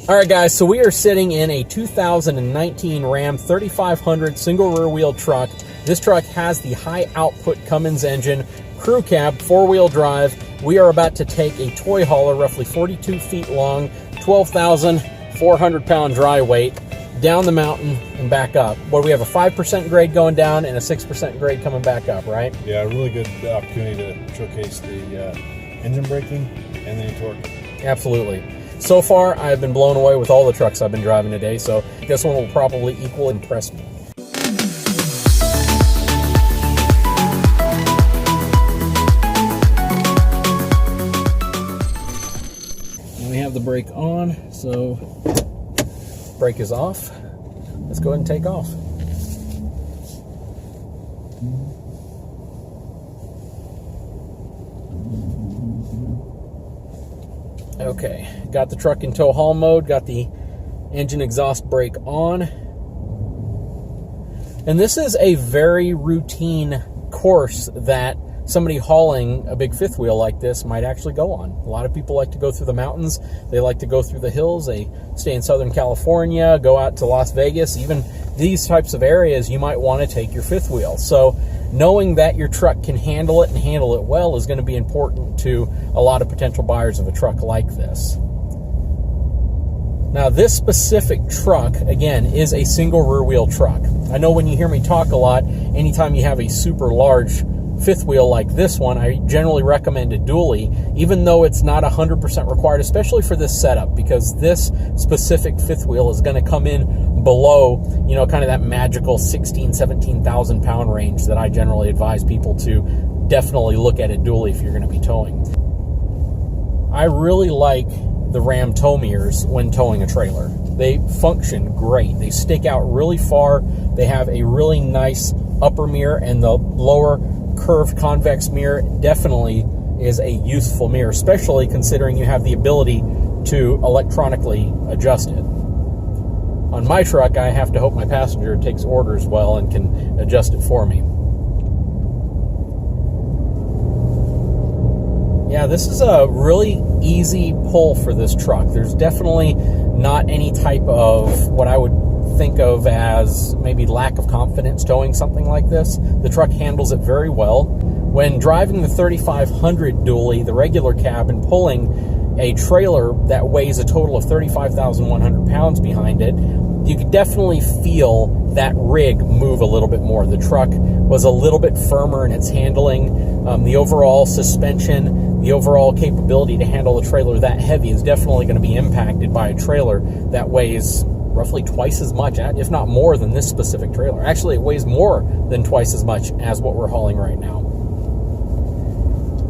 All right, guys, so we are sitting in a 2019 Ram 3500 single rear wheel truck. This truck has the high output Cummins engine, crew cab, four-wheel drive. We are about to take a toy hauler, roughly 42 feet long, 12,400 pound dry weight, down the mountain and back up. What do we have, a 5% grade going down and a 6% grade coming back up, right? Yeah, a really good opportunity to showcase the engine braking and the torque. Absolutely. So far, I've been blown away with all the trucks I've been driving today, so this one will probably equal impress me. And we have the brake on, so brake is off. Let's go ahead and take off. Okay, got the truck in tow haul mode, got the engine exhaust brake on. And this is a very routine course that somebody hauling a big fifth wheel like this might actually go on. A lot of people like to go through the mountains, they like to go through the hills, they stay in Southern California, go out to Las Vegas, even these types of areas you might want to take your fifth wheel. So knowing that your truck can handle it and handle it well is going to be important to a lot of potential buyers of a truck like this. Now, this specific truck, again, is a single rear wheel truck. I know when you hear me talk a lot, anytime you have a super large fifth wheel like this one, I generally recommend a dually, even though it's not 100% required, especially for this setup, because this specific fifth wheel is going to come in below, you know, kind of that magical 17,000 pound range that I generally advise people to definitely look at a dually if you're going to be towing. I really like the Ram tow mirrors when towing a trailer. They function great. They stick out really far. They have a really nice upper mirror, and the lower curved convex mirror definitely is a useful mirror, especially considering you have the ability to electronically adjust it. On my truck, I have to hope my passenger takes orders well and can adjust it for me. Yeah, this is a really easy pull for this truck. There's definitely not any type of what I would think of as maybe lack of confidence towing something like this. The truck handles it very well. When driving the 3500 dually, the regular cab, and pulling a trailer that weighs a total of 35,100 pounds behind it, you could definitely feel that rig move a little bit more. The truck was a little bit firmer in its handling. The overall suspension, the overall capability to handle a trailer that heavy is definitely going to be impacted by a trailer that weighs roughly twice as much, if not more, than this specific trailer. Actually, it weighs more than twice as much as what we're hauling right now.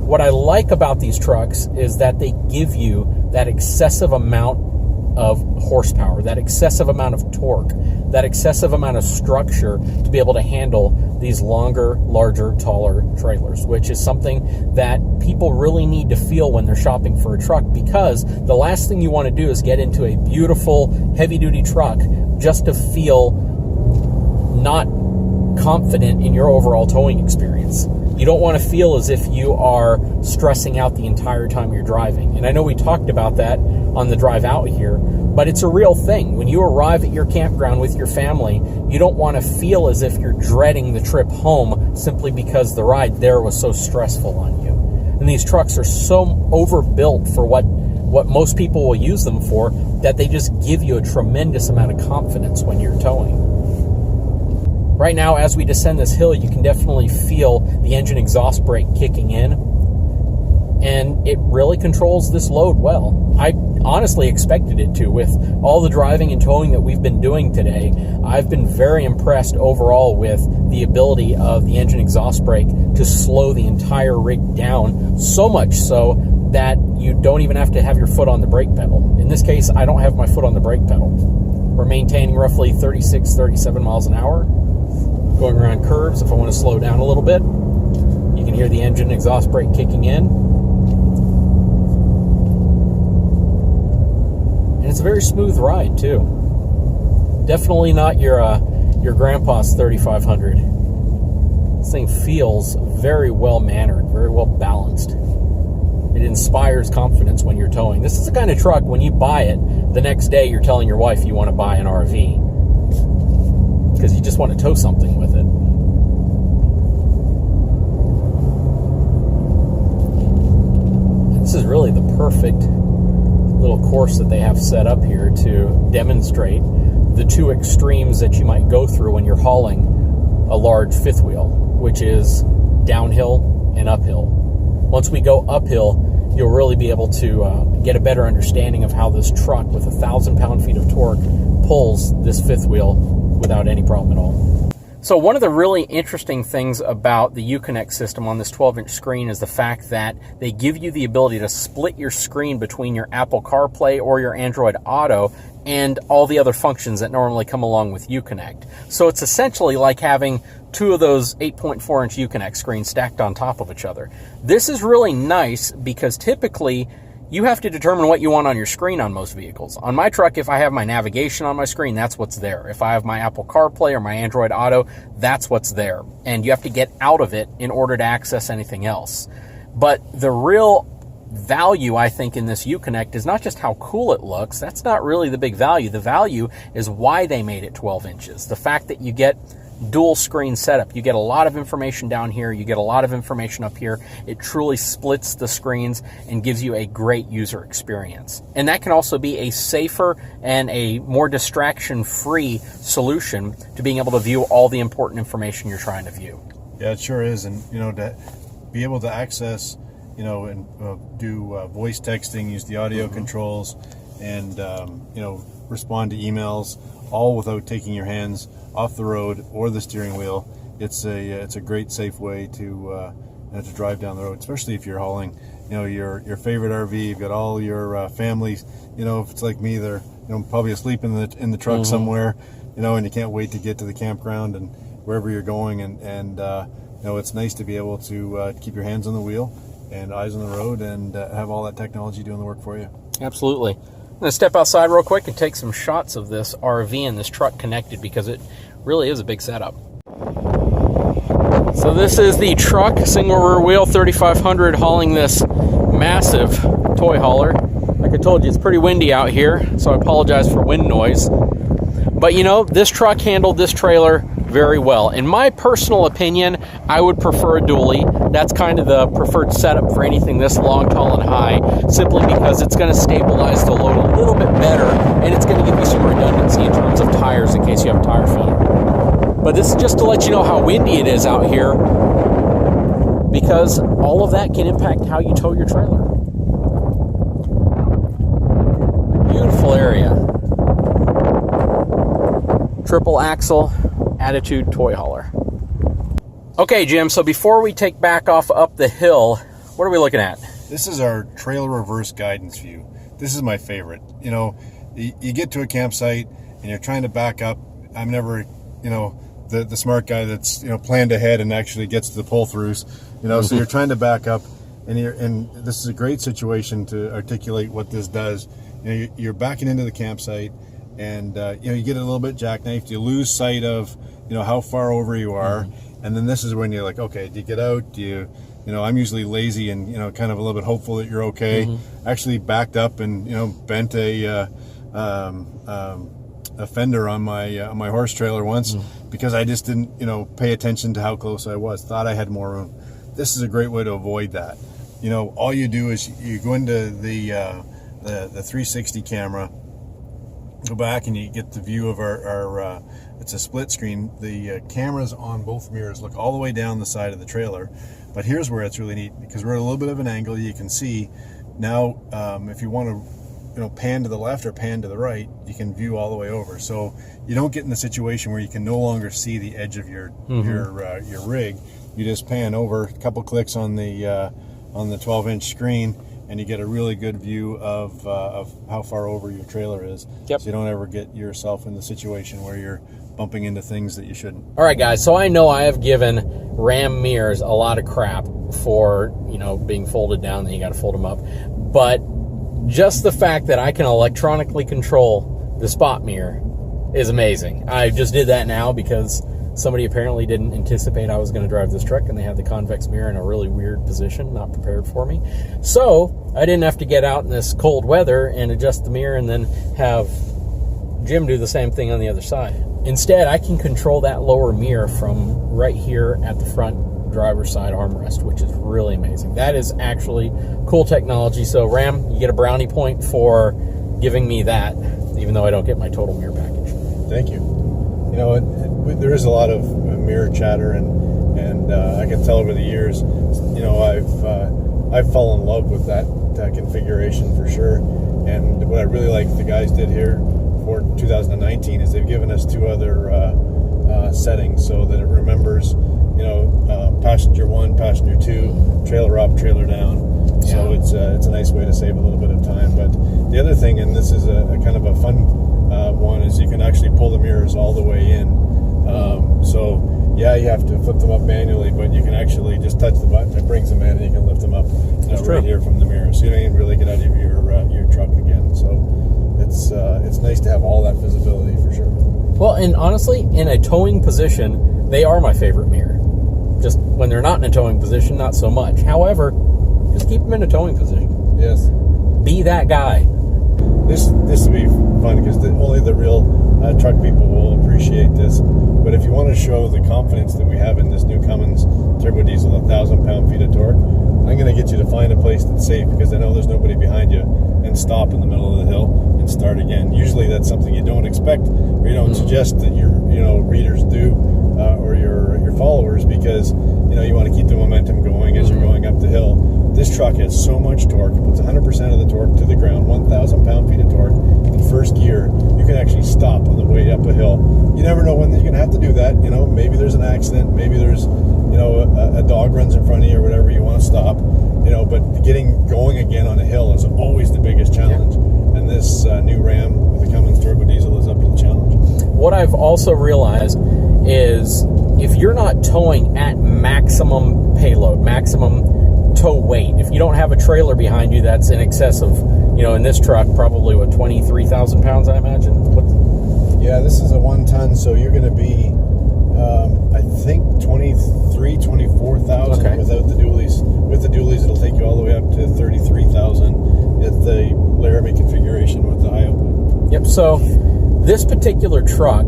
What I like about these trucks is that they give you that excessive amount of horsepower, that excessive amount of torque, that excessive amount of structure to be able to handle these longer, larger, taller trailers, which is something that people really need to feel when they're shopping for a truck, because the last thing you want to do is get into a beautiful, heavy-duty truck just to feel not confident in your overall towing experience. You don't want to feel as if you are stressing out the entire time you're driving. And I know we talked about that on the drive out here, but it's a real thing. When you arrive at your campground with your family, you don't want to feel as if you're dreading the trip home simply because the ride there was so stressful on you. And these trucks are so overbuilt for what most people will use them for, that they just give you a tremendous amount of confidence when you're towing. Right now, as we descend this hill, you can definitely feel the engine exhaust brake kicking in, and it really controls this load well. I honestly expected it to. With all the driving and towing that we've been doing today, I've been very impressed overall with the ability of the engine exhaust brake to slow the entire rig down, so much so that you don't even have to have your foot on the brake pedal. In this case, I don't have my foot on the brake pedal. We're maintaining roughly 36, 37 miles an hour. Going around curves, if I want to slow down a little bit, you can hear the engine exhaust brake kicking in. And it's a very smooth ride, too. Definitely not your grandpa's 3500. This thing feels very well mannered, very well balanced. It inspires confidence when you're towing. This is the kind of truck, when you buy it, the next day you're telling your wife you want to buy an RV because you just want to tow something with it. This is really the perfect little course that they have set up here to demonstrate the two extremes that you might go through when you're hauling a large fifth wheel, which is downhill and uphill. Once we go uphill, you'll really be able to get a better understanding of how this truck with 1,000 pound-feet of torque pulls this fifth wheel without any problem at all. So one of the really interesting things about the UConnect system on this 12-inch screen is the fact that they give you the ability to split your screen between your Apple CarPlay or your Android Auto and all the other functions that normally come along with UConnect. So it's essentially like having two of those 8.4-inch UConnect screens stacked on top of each other. This is really nice because typically you have to determine what you want on your screen on most vehicles. On my truck, if I have my navigation on my screen, that's what's there. If I have my Apple CarPlay or my Android Auto, that's what's there. And you have to get out of it in order to access anything else. But the real value, I think, in this UConnect is not just how cool it looks. That's not really the big value. The value is why they made it 12 inches. The fact that you get dual screen setup. You get a lot of information down here. You get a lot of information up here. It truly splits the screens and gives you a great user experience. And that can also be a safer and a more distraction-free solution to being able to view all the important information you're trying to view. Yeah, it sure is. And, to be able to access, and do voice texting, use the audio controls, and, respond to emails, all without taking your hands off the road or the steering wheel. It's a great, safe way to drive down the road, especially if you're hauling, your favorite RV. You've got all your family. If it's like me, they're probably asleep in the truck somewhere, and you can't wait to get to the campground and wherever you're going. And it's nice to be able to keep your hands on the wheel and eyes on the road and have all that technology doing the work for you. Absolutely. I'm going to step outside real quick and take some shots of this RV and this truck connected because it really is a big setup. So this is the truck, single rear wheel, 3500, hauling this massive toy hauler. Like I told you, it's pretty windy out here, so I apologize for wind noise. But this truck handled this trailer very well. In my personal opinion, I would prefer a dually. That's kind of the preferred setup for anything this long, tall, and high, simply because it's going to stabilize the load a little bit better, and it's going to give you some redundancy in terms of tires in case you have a tire failure. But this is just to let you know how windy it is out here, because all of that can impact how you tow your trailer. Beautiful area. Triple axle Attitude toy hauler. Okay, Jim, so before we take back off up the hill, what are we looking at? This is our trailer reverse guidance view. This is my favorite. You get to a campsite and you're trying to back up. I'm never, the smart guy that's, planned ahead and actually gets to the pull-throughs, so you're trying to back up, and this is a great situation to articulate what this does. You're backing into the campsite, and you get a little bit jackknifed. You lose sight of how far over you are, and then this is when you're like, okay, do you get out? Do you I'm usually lazy and kind of a little bit hopeful that you're okay. Actually backed up and bent a fender on my horse trailer once because I just didn't pay attention to how close I was. Thought I had more room. This is a great way to avoid that. All you do is you go into the 360 camera, go back, and you get the view of our it's a split screen. The cameras on both mirrors look all the way down the side of the trailer. But here's where it's really neat, because we're at a little bit of an angle. You can see now if you want to pan to the left or pan to the right, you can view all the way over. So you don't get in the situation where you can no longer see the edge of your rig. You just pan over, a couple clicks on the 12-inch screen, and you get a really good view of how far over your trailer is. Yep. So you don't ever get yourself in the situation where you're bumping into things that you shouldn't. All right, guys, so I know I have given Ram mirrors a lot of crap for, being folded down, then you got to fold them up. But just the fact that I can electronically control the spot mirror is amazing. I just did that now because Somebody apparently didn't anticipate I was going to drive this truck, and they had the convex mirror in a really weird position, not prepared for me. So I didn't have to get out in this cold weather and adjust the mirror and then have Jim do the same thing on the other side. Instead, I can control that lower mirror from right here at the front driver's side armrest, which is really amazing. That is actually cool technology. So Ram, you get a brownie point for giving me that, even though I don't get my total mirror package. Thank you. You know, there is a lot of mirror chatter, and I can tell over the years, you know, I've fallen in love with that configuration for sure. And what I really like the guys did here for 2019 is they've given us 2 other settings so that it remembers, you know, passenger 1, passenger 2, trailer up, trailer down. Yeah. So it's a nice way to save a little bit of time. But the other thing, and this is a kind of a fun one, is you can actually pull the mirrors all the way in. So yeah, you have to flip them up manually, but you can actually just touch the button, it brings them in, and you can lift them up right here from the mirror. So you don't even really get out of your truck again. So it's nice to have all that visibility for sure. Well, and honestly, in a towing position, they are my favorite mirror. Just when they're not in a towing position, not so much. However, just keep them in a towing position. Yes. Be that guy. This will be fun because only the real truck people will appreciate this. But if you want to show the confidence that we have in this new Cummins turbo diesel, 1,000 pound-feet of torque, I'm going to get you to find a place that's safe, because I know there's nobody behind you, and stop in the middle of the hill and start again. Usually that's something you don't expect, or you don't suggest that your readers do, or your followers, because you want to keep the momentum going as you're going up the hill. This truck has so much torque. It puts 100% of the torque to the ground, 1,000 pound-feet of torque in first gear. You can actually stop on the way up a hill. You never know when you're going to have to do that. Maybe there's an accident. Maybe there's, a dog runs in front of you or whatever. You want to stop. But getting going again on a hill is always the biggest challenge. Yeah. And this new Ram with the Cummins turbo diesel is up to the challenge. What I've also realized is if you're not towing at maximum payload, maximum tow weight, if you don't have a trailer behind you that's in excess of, in this truck, probably 23,000 pounds, I imagine. Yeah, this is a 1 ton, so you're going to be, I think 24,000 without the dualies. With the dualies, it'll take you all the way up to 33,000 at the Laramie configuration with the high output. Yep. So this particular truck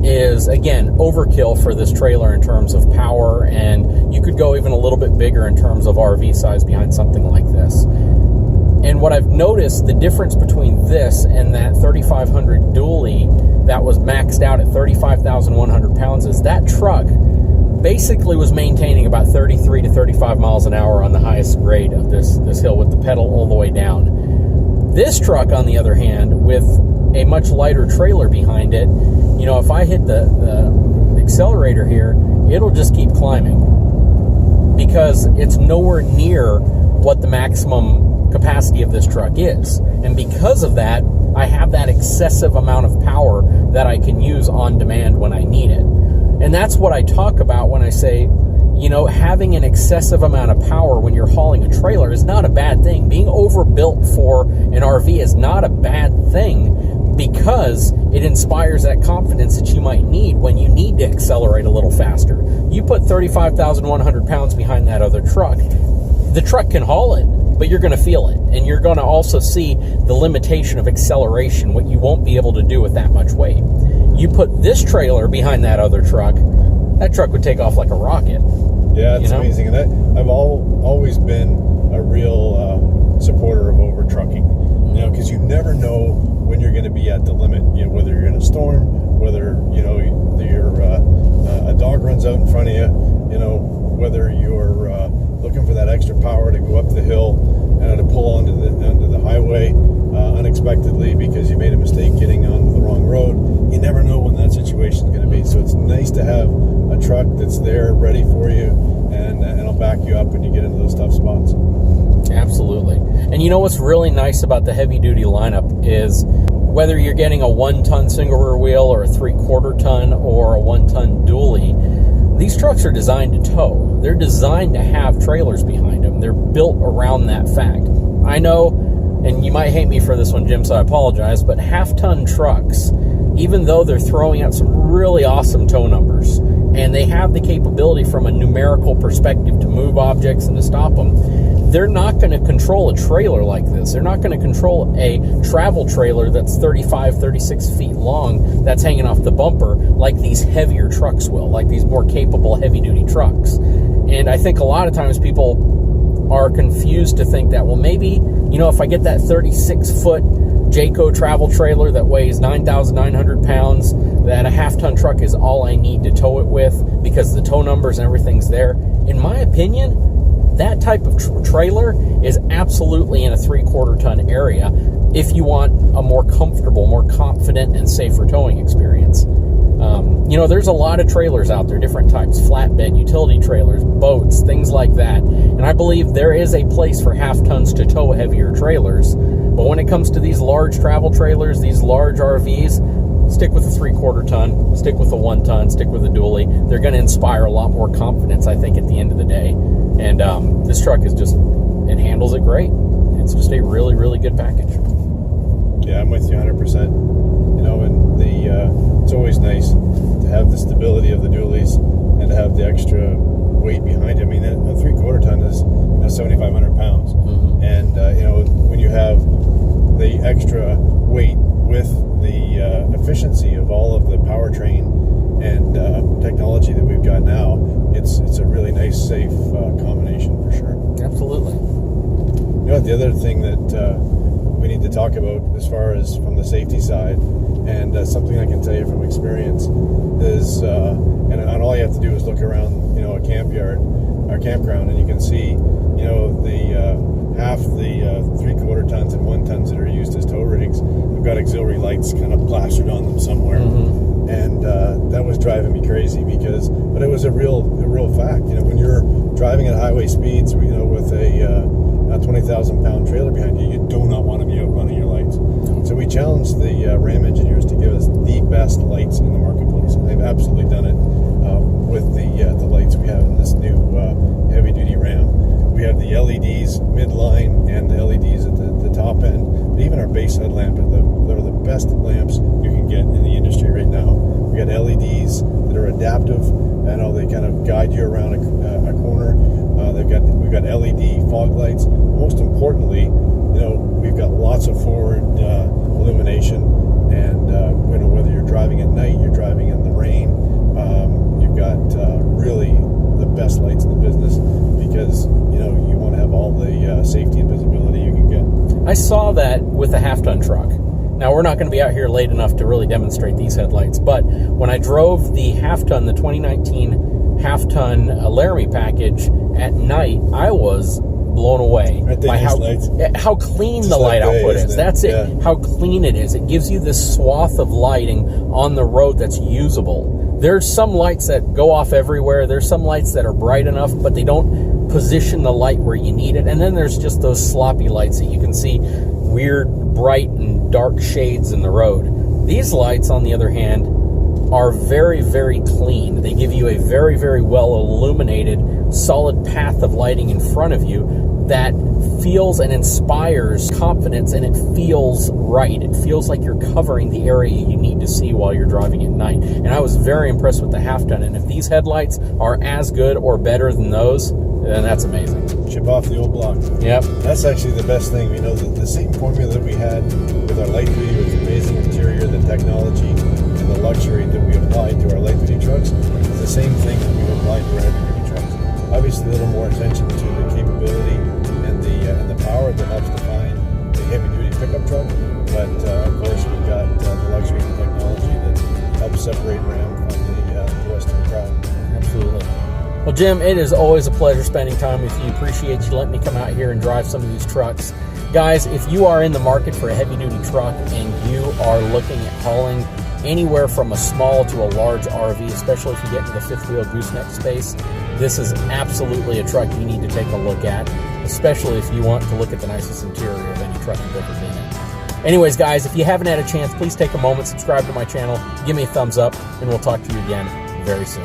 is, again, overkill for this trailer in terms of power, and you could go even a little bit bigger in terms of RV size behind something like this. And what I've noticed, the difference between this and that 3500 dually that was maxed out at 35,100 pounds is that truck basically was maintaining about 33 to 35 miles an hour on the highest grade of this hill with the pedal all the way down. This truck, on the other hand, with a much lighter trailer behind it, if I hit the accelerator here, it'll just keep climbing because it's nowhere near what the maximum capacity of this truck is. And because of that, I have that excessive amount of power that I can use on demand when I need it. And that's what I talk about when I say, having an excessive amount of power when you're hauling a trailer is not a bad thing. Being overbuilt for an RV is not a bad thing, because it inspires that confidence that you might need when you need to accelerate a little faster. You put 35,100 pounds behind that other truck, the truck can haul it, but you're going to feel it. And you're going to also see the limitation of acceleration, what you won't be able to do with that much weight. You put this trailer behind that other truck, that truck would take off like a rocket. Yeah, it's amazing. And I've always been a real supporter of over trucking, because you never know when you're going to be at the limit, whether you're in a storm, whether, a dog runs out in front of you, whether you're looking for that extra power to go up the hill and to pull onto the highway unexpectedly because you made a mistake getting onto the wrong road. You never know when that situation is going to be. So it's nice to have a truck that's there ready for you and it'll back you up when you get into those tough spots. Absolutely. And what's really nice about the heavy duty lineup is whether you're getting a 1 ton single rear wheel or a 3/4 ton or a 1 ton dually, these trucks are designed to tow. They're designed to have trailers behind them. They're built around that fact. I know and you might hate me for this one, Jim, so I apologize, but half-ton trucks, even though they're throwing out some really awesome tow numbers, and they have the capability from a numerical perspective to move objects and to stop them, they're not going to control a trailer like this. They're not going to control a travel trailer that's 35, 36 feet long that's hanging off the bumper like these heavier trucks will, like these more capable heavy-duty trucks. And I think a lot of times people are confused to think that, well, maybe, you know, if I get that 36-foot Jayco travel trailer that weighs 9,900 pounds, that a half-ton truck is all I need to tow it with because the tow numbers and everything's there. In my opinion, that type of trailer is absolutely in a 3/4 ton area if you want a more comfortable, more confident, and safer towing experience. You know, there's a lot of trailers out there, different types, flatbed, utility trailers, boats, things like that. And I believe there is a place for half-tons to tow heavier trailers. But when it comes to these large travel trailers, these large RVs, stick with a 3/4 ton, stick with a 1 ton, stick with a dually. They're going to inspire a lot more confidence, I think, at the end of the day. And this truck is just, it handles it great. It's just a really, really good package. Yeah, I'm with you 100%. You know, and it's always nice to have the stability of the dualies and to have the extra weight behind it. I mean, a 3/4 ton is 7,500 pounds. Mm-hmm. And, you know, when you have the extra weight with the efficiency of all of the powertrain and technology that we've got now, it's a really nice, safe combination for sure. Absolutely. You know, the other thing that we need to talk about as far as from the safety side, and something I can tell you from experience is, and all you have to do is look around, you know, a campground, and you can see, you know, the half the 3/4 tons and 1 tons that are used as tow rigs have got auxiliary lights kind of plastered on them somewhere. Mm-hmm. And that was driving me crazy but it was a real fact. You know, when you're driving at highway speeds, you know, with a 20,000 pound trailer behind you, you do not want to be out running your lights. So we challenged the Ram engineers to give us the best lights in the marketplace, and they've absolutely done it with the lights we have in this new heavy duty Ram. We have the LEDs midline and the LEDs at the top end. But even our base headlamp they're the best lamps you can get in the industry right now. We got LEDs that are adaptive. I know they kind of guide you around a corner. We've got LED fog lights. Most importantly, you know, we've got lots of forward illumination, and you know, whether you're driving at night, you're driving in the rain, you've got really the best lights in the business, because you know you want to have all the safety and visibility you can get. I saw that with a half-ton truck. Now, we're not going to be out here late enough to really demonstrate these headlights, but when I drove the half-ton, the 2019 half-ton Laramie package at night, I was blown away by how clean the light output is. That's it. Yeah. How clean it is. It gives you this swath of lighting on the road that's usable. There's some lights that go off everywhere. There's some lights that are bright enough, but they don't position the light where you need it. And then there's just those sloppy lights that you can see weird, bright, and dark shades in the road. These lights, on the other hand, are very, very clean. They give you a very, very well illuminated, solid path of lighting in front of you that feels and inspires confidence, and it feels right. It feels like you're covering the area you need to see while you're driving at night. And I was very impressed with the half-ton, and if these headlights are as good or better than those, then that's amazing. Chip off the old block. Yep. That's actually the best thing. You know, the same formula that we had with our light duty, with the amazing interior, the technology, and the luxury that we applied to our light duty trucks, is the same thing that we've applied to our heavy duty trucks. Obviously, a little more attention to the capability and the power that helps define the heavy duty pickup truck, but of course we've got the luxury and technology that helps separate Ram from the rest of the crowd. Absolutely. Well, Jim, it is always a pleasure spending time with you. Appreciate you letting me come out here and drive some of these trucks. Guys, if you are in the market for a heavy-duty truck and you are looking at hauling anywhere from a small to a large RV, especially if you get into the fifth-wheel gooseneck space, this is absolutely a truck you need to take a look at, especially if you want to look at the nicest interior of any truck you've ever been in. Anyways, guys, if you haven't had a chance, please take a moment, subscribe to my channel, give me a thumbs up, and we'll talk to you again very soon.